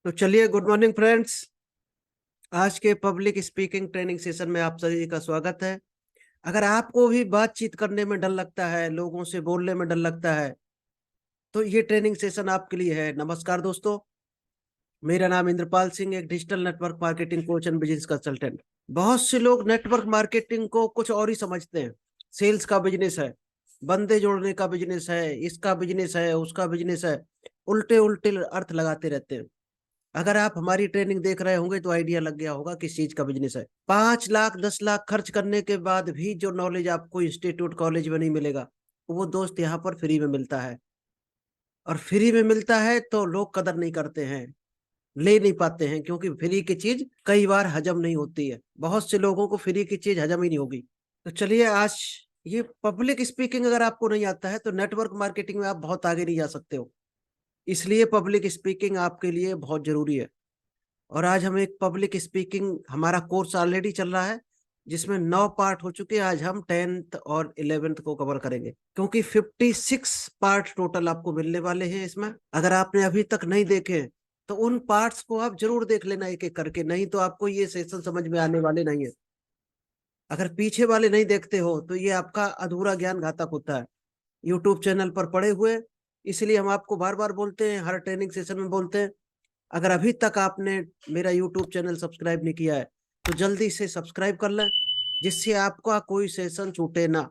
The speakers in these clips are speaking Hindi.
तो चलिए, गुड मॉर्निंग फ्रेंड्स। आज के पब्लिक स्पीकिंग ट्रेनिंग सेशन में आप सभी का स्वागत है। अगर आपको भी बातचीत करने में डर लगता है, लोगों से बोलने में डर लगता है, तो ये ट्रेनिंग सेशन आपके लिए है। नमस्कार दोस्तों, मेरा नाम इंद्रपाल सिंह, एक digital network marketing coach and business consultant. बहुत से लोग नेटवर्क मार्केटिंग को कुछ और ही समझते हैं। सेल्स का बिजनेस है, बंदे जोड़ने का बिजनेस है, इसका बिजनेस है, उसका बिजनेस है। उल्टे उल्टे अर्थ लगाते रहते हैं। अगर आप हमारी ट्रेनिंग देख रहे होंगे तो आइडिया लग गया होगा किस चीज का बिजनेस है। 5 लाख 10 लाख खर्च करने के बाद भी जो नॉलेज आपको इंस्टीट्यूट कॉलेज में नहीं मिलेगा, वो दोस्त यहाँ पर फ्री में मिलता है। और फ्री में मिलता है तो लोग कदर नहीं करते हैं, ले नहीं पाते हैं, क्योंकि फ्री की चीज कई बार हजम नहीं होती है। बहुत से लोगों को फ्री की चीज हजम ही नहीं होगी। तो चलिए, आज ये पब्लिक स्पीकिंग अगर आपको नहीं आता है तो नेटवर्क मार्केटिंग में आप बहुत आगे नहीं जा सकते हो। इसलिए पब्लिक स्पीकिंग आपके लिए बहुत जरूरी है। और आज हम एक पब्लिक स्पीकिंग, हमारा कोर्स ऑलरेडी चल रहा है जिसमें 9 पार्ट हो चुके हैं। आज हम 10th और 11th को कवर करेंगे, क्योंकि 56 पार्ट टोटल आपको मिलने वाले हैं इसमें। अगर आपने अभी तक नहीं देखे हैं, तो उन पार्ट्स को आप जरूर देख लेना एक एक करके, नहीं तो आपको ये सेशन समझ में आने वाले नहीं है। अगर पीछे वाले नहीं देखते हो तो ये आपका अधूरा ज्ञान घातक होता है। यूट्यूब चैनल पर पड़े हुए, इसलिए हम आपको बार बार बोलते हैं, हर ट्रेनिंग सेशन में बोलते हैं। अगर अभी तक आपने मेरा यूट्यूब चैनल सब्सक्राइब नहीं किया है तो जल्दी से सब्सक्राइब कर लें, जिससे आपका कोई सेशन छूटे ना।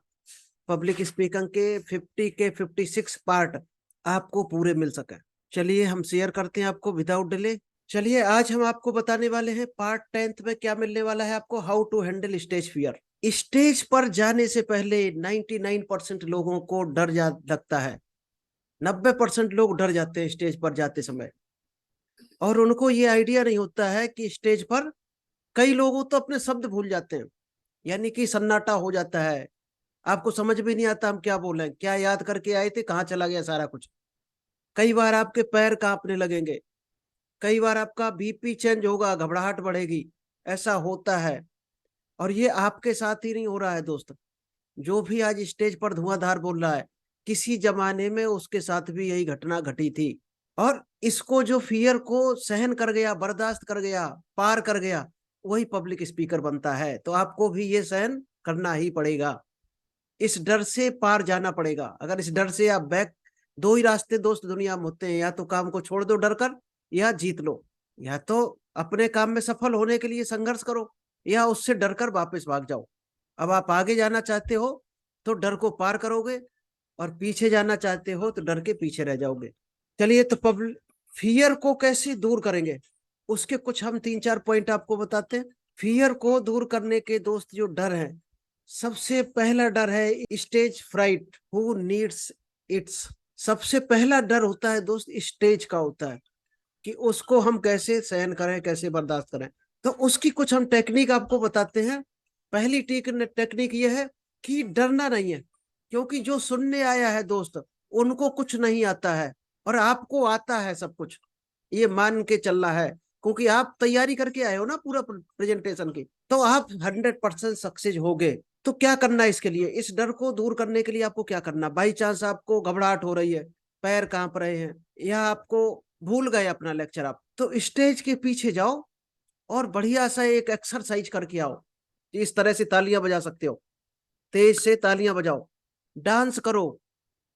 पब्लिक स्पीकिंग के 56 पार्ट आपको पूरे मिल सके। चलिए, हम शेयर करते हैं आपको विदाउट डिले। चलिए, आज हम आपको बताने वाले हैं पार्ट 10th में क्या मिलने वाला है आपको। How to handle stage fear. Stage पर जाने से पहले 99% लोगों को डर जा लगता है। 90% लोग डर जाते हैं स्टेज पर जाते समय। और उनको ये आइडिया नहीं होता है कि स्टेज पर कई लोग तो अपने शब्द भूल जाते हैं, यानी कि सन्नाटा हो जाता है। आपको समझ भी नहीं आता हम क्या बोल रहे हैं, क्या याद करके आए थे, कहाँ चला गया सारा कुछ। कई बार आपके पैर कांपने लगेंगे, कई बार आपका बीपी चेंज होगा, घबराहट बढ़ेगी। ऐसा होता है। और ये आपके साथ ही नहीं हो रहा है दोस्त। जो भी आज स्टेज पर धुआंधार बोल रहा है, किसी जमाने में उसके साथ भी यही घटना घटी थी। और इसको जो फियर को सहन कर गया, बर्दाश्त कर गया, पार कर गया, वही पब्लिक स्पीकर बनता है। तो आपको भी ये सहन करना ही पड़ेगा, इस डर से पार जाना पड़ेगा। अगर इस डर से आप बैक, दो ही रास्ते दोस्त दुनिया में होते हैं, या तो काम को छोड़ दो डर कर, या जीत लो। या तो अपने काम में सफल होने के लिए संघर्ष करो, या उससे डर कर वापस भाग जाओ। अब आप आगे जाना चाहते हो तो डर को पार करोगे, और पीछे जाना चाहते हो तो डर के पीछे रह जाओगे। चलिए, तो पब्लिक फियर को कैसे दूर करेंगे, उसके कुछ हम 3 4 पॉइंट आपको बताते हैं। फियर को दूर करने के दोस्त जो डर है, सबसे पहला डर है stage fright. Who needs it's. सबसे पहला डर होता है दोस्त, स्टेज का होता है, कि उसको हम कैसे सहन करें, कैसे बर्दाश्त करें। तो उसकी कुछ हम टेक्निक आपको बताते हैं। पहली टेक्निक ये है कि डरना नहीं है, क्योंकि जो सुनने आया है दोस्त, उनको कुछ नहीं आता है और आपको आता है सब कुछ। ये मान के चलना है, क्योंकि आप तैयारी करके आए हो ना पूरा प्रेजेंटेशन की, तो आप 100% सक्सेस हो गए। तो क्या करना है इसके लिए, इस डर को दूर करने के लिए आपको क्या करना। बाई चांस आपको घबराहट हो रही है, पैर कांप रहे हैं, या आपको भूल गए अपना लेक्चर, आप तो स्टेज के पीछे जाओ और बढ़िया सा एक एक्सरसाइज करके आओ। इस तरह से तालियां बजा सकते हो, तेज से तालियां बजाओ, डांस करो,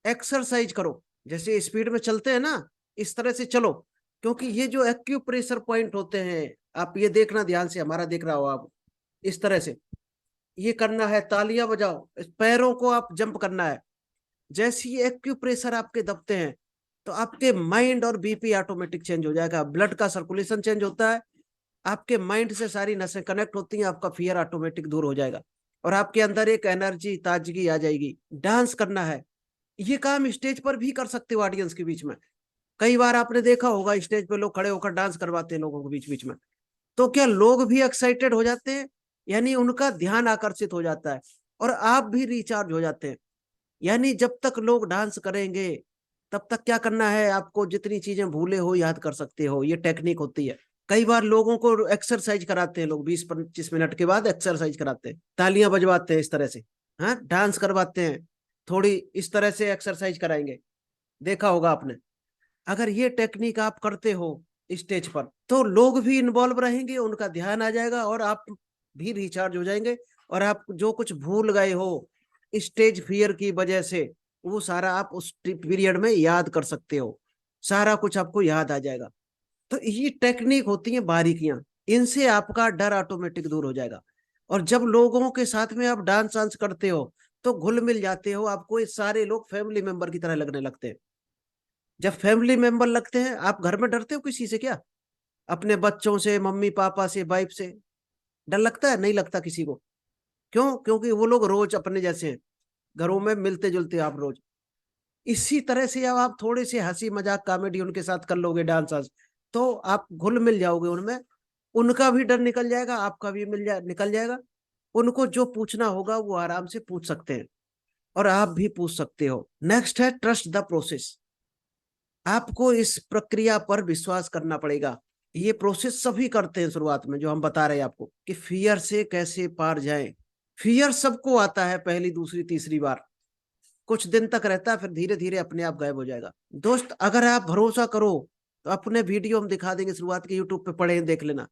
एक्सरसाइज करो। जैसे स्पीड में चलते हैं ना, इस तरह से चलो। क्योंकि ये जो एक्यूप्रेशर पॉइंट होते हैं, आप ये देखना ध्यान से, हमारा देख रहा हो आप, इस तरह से ये करना है, तालियां बजाओ, पैरों को आप जंप करना है। जैसे ही एक्यूप्रेशर आपके दबते हैं, तो आपके माइंड और बीपी ऑटोमेटिक चेंज हो जाएगा, ब्लड का सर्कुलेशन चेंज होता है, आपके माइंड से सारी नसें कनेक्ट होती हैं, आपका फियर ऑटोमेटिक दूर हो जाएगा, और आपके अंदर एक एनर्जी, ताजगी आ जाएगी। डांस करना है। ये काम स्टेज पर भी कर सकते हो ऑडियंस के बीच में। कई बार आपने देखा होगा स्टेज पे लोग खड़े होकर डांस करवाते हैं लोगों के बीच बीच में, तो क्या लोग भी एक्साइटेड हो जाते हैं, यानी उनका ध्यान आकर्षित हो जाता है, और आप भी रिचार्ज हो जाते हैं। यानी जब तक लोग डांस करेंगे, तब तक क्या करना है आपको, जितनी चीजें भूले हो याद कर सकते हो। ये टेक्निक होती है। कई बार लोगों को एक्सरसाइज कराते हैं लोग, 20 25 मिनट के बाद एक्सरसाइज कराते हैं, तालियां बजवाते हैं इस तरह से, हाँ, डांस करवाते हैं, थोड़ी इस तरह से एक्सरसाइज कराएंगे, देखा होगा आपने। अगर ये टेक्निक आप करते हो स्टेज पर, तो लोग भी इन्वॉल्व रहेंगे, उनका ध्यान आ जाएगा और आप भी रिचार्ज हो जाएंगे। और आप जो कुछ भूल गए हो स्टेज फियर की वजह से, वो सारा आप उस पीरियड में याद कर सकते हो, सारा कुछ आपको याद आ जाएगा। तो ये टेक्निक होती है, बारीकियां, इनसे आपका डर ऑटोमेटिक दूर हो जाएगा। और जब लोगों के साथ में आप डांस वांस करते हो तो घुल मिल जाते हो, आपको ये सारे लोग फैमिली मेंबर की तरह लगने लगते हैं। जब फैमिली मेंबर लगते हैं, आप घर में डरते हो किसी से क्या? अपने बच्चों से, मम्मी पापा से, वाइफ से डर लगता है? नहीं लगता किसी को। क्यों? क्योंकि वो लोग रोज अपने जैसे हैं, घरों में मिलते जुलते आप रोज। इसी तरह से अब आप थोड़े से हंसी मजाक कॉमेडी उनके साथ कर लोगे, डांस वांस, तो आप घुल मिल जाओगे उनमें। उनका भी डर निकल जाएगा, आपका भी निकल जाएगा। उनको जो पूछना होगा वो आराम से पूछ सकते हैं, और आप भी पूछ सकते हो। नेक्स्ट है ट्रस्ट द प्रोसेस। आपको इस प्रक्रिया पर विश्वास करना पड़ेगा। ये प्रोसेस सभी करते हैं शुरुआत में, जो हम बता रहे हैं आपको कि फियर से कैसे पार जाएं। फियर सबको आता है पहली दूसरी तीसरी बार, कुछ दिन तक रहता है, फिर धीरे धीरे अपने आप गायब हो जाएगा। दोस्त, अगर आप भरोसा करो तो अपने वीडियो हम दिखा देंगे, शुरुआत के यूट्यूब पे पड़े हैं, देख लेना।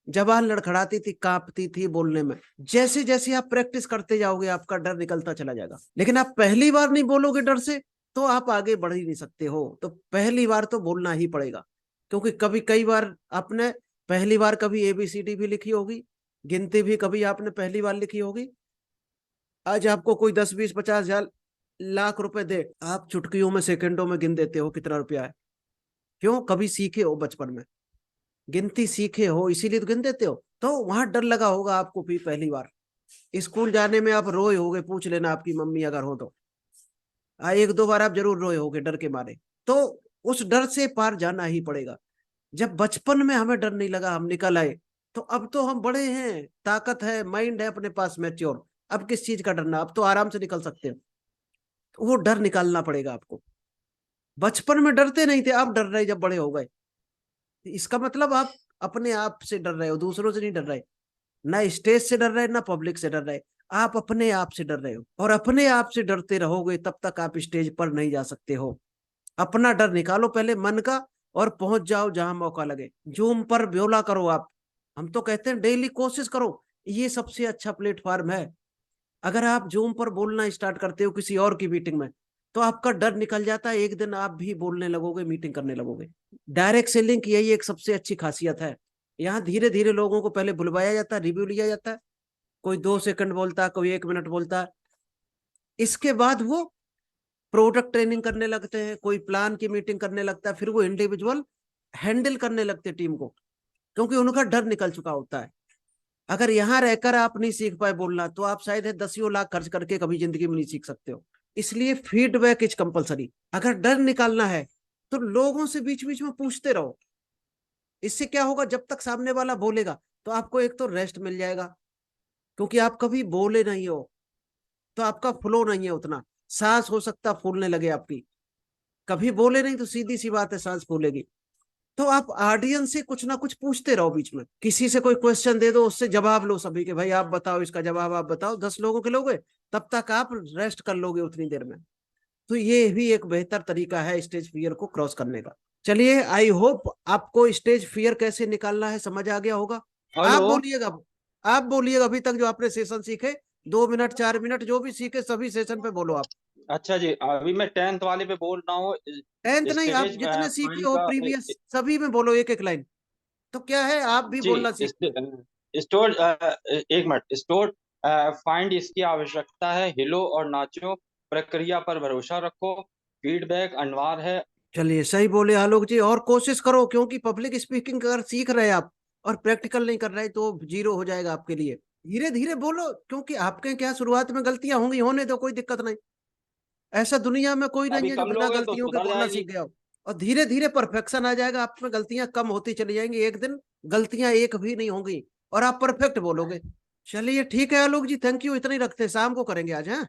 जबान लड़खड़ाती थी, कांपती थी बोलने में। जैसे जैसे आप प्रैक्टिस करते जाओगे आपका डर निकलता चला जाएगा। लेकिन आप पहली बार नहीं बोलोगे डर से, तो आप आगे बढ़ ही नहीं सकते हो। तो पहली बार तो बोलना ही पड़ेगा, क्योंकि कभी कई बार आपने पहली बार कभी ABCD भी लिखी होगी, गिनती भी कभी आपने पहली बार लिखी होगी। आज आपको कोई 10 20 50 हजार लाख रुपए दे, आप चुटकियों में सेकंडों में गिन देते हो कितना रुपया है। क्यों? कभी सीखे हो बचपन में, गिनती सीखे हो, इसीलिए तो गिन देते हो। तो वहां डर लगा होगा आपको भी पहली बार। स्कूल जाने में आप रोए होगे, पूछ लेना आपकी मम्मी अगर हो तो। 1 2 बार आप जरूर रोए होगे डर के मारे। तो उस डर से पार जाना ही पड़ेगा। जब बचपन में हमें डर नहीं लगा, हम निकल आए, तो अब तो हम बड़े हैं, ताकत है, माइंड है अपने पास मैच्योर। अब किस चीज का डरना, अब तो आराम से निकल सकते हैं। तो वो डर निकालना पड़ेगा आपको। बचपन में डरते नहीं थे, अब डर रहे जब बड़े हो गए। इसका मतलब आप अपने आप से डर रहे हो, दूसरों से नहीं डर रहे। ना स्टेज से डर रहे, ना पब्लिक से डर रहे। आप अपने आप से डर रहे हो, और अपने आप से डरते रहोगे तब तक आप स्टेज पर नहीं जा सकते हो। अपना डर निकालो पहले मन का, और पहुंच जाओ जहां मौका लगे। जूम पर ब्योला करो आप। हम तो कहते हैं डेली कोशिश करो, ये सबसे अच्छा प्लेटफॉर्म है। अगर आप जूम पर बोलना स्टार्ट करते हो किसी और की मीटिंग में, तो आपका डर निकल जाता है, एक दिन आप भी बोलने लगोगे, मीटिंग करने लगोगे। डायरेक्ट सेलिंग की यही एक सबसे अच्छी खासियत है। यहाँ धीरे धीरे लोगों को पहले बुलवाया जाता है, रिव्यू लिया जाता है। कोई 2 सेकंड बोलता है, कोई 1 मिनट बोलता है। इसके बाद वो प्रोडक्ट ट्रेनिंग करने लगते हैं, कोई प्लान की मीटिंग करने लगता है, फिर वो इंडिविजुअल हैंडल करने लगते हैं टीम को, क्योंकि उनका डर निकल चुका होता है। अगर यहाँ रहकर आप नहीं सीख पाए बोलना, तो आप शायद है 10 लाख खर्च करके कभी जिंदगी में नहीं सीख सकते हो। इसलिए फीडबैक इज कंपलसरी। अगर डर निकालना है तो लोगों से बीच बीच में पूछते रहो। इससे क्या होगा, जब तक सामने वाला बोलेगा तो आपको एक तो रेस्ट मिल जाएगा, क्योंकि आप कभी बोले नहीं हो, तो आपका फ्लो नहीं है उतना। सांस हो सकता फूलने लगे आपकी, कभी बोले नहीं तो सीधी सी बात है सांस फूलेगी। तो आप ऑडियंस से कुछ ना कुछ पूछते रहो बीच में, किसी से कोई क्वेश्चन दे दो, उससे जवाब लो सभी के, भाई आप बताओ इसका जवाब, आप बताओ। 10 लोगों के लोगे, तब तक आप रेस्ट कर लोगे उतनी देर में। तो ये भी एक बेहतर तरीका है स्टेज फियर को क्रॉस करने का। चलिए, आई होप आपको स्टेज फियर कैसे निकालना है समझ आ गया होगा। आप हेलो। बोलिएगा, आप बोलिएगा अभी तक जो आपने सेशन सीखे, 2 मिनट 4 मिनट जो भी सीखे सभी सेशन पे बोलो आप। अच्छा जी, अभी मैं 10th वाले पे बोल रहा हूँ। 10th नहीं, आप स्टेज जितने सीखे फाइंड हो का प्रीवियस सभी में बोलो एक एक लाइन। तो क्या है, आप भी जी। बोलना सीखते हो। स्टोर, एक मिनट। स्टोर फाइंड इसकी आवश्यकता है, हिलो और नाचो, प्रक्रिया पर भरोसा रखो, फीडबैक अनिवार्य है। चलिए, सही बोले आलोक जी, और कोशिश करो, क्योंकि पब्लिक स्पीकिंग अगर सीख रहे हैं आप और प्रैक्टिकल नहीं कर रहे तो जीरो हो जाएगा आपके लिए। धीरे धीरे बोलो, क्योंकि आपके क्या शुरुआत में गलतियां होंगी, होने तो कोई दिक्कत नहीं। ऐसा दुनिया में कोई नहीं अभी है जो कम बिना लोग हैं तो गलतियों के सुधर बोलना जाएगी। सीख गया हो। और धीरे धीरे परफेक्शन आ जाएगा आप में, गलतियां कम होती चली जाएंगी, एक दिन गलतियां एक भी नहीं होंगी, और आप परफेक्ट बोलोगे। चलिए ठीक है आलोक जी, थैंक यू, इतना ही रखते हैं, शाम को करेंगे आज, हैं।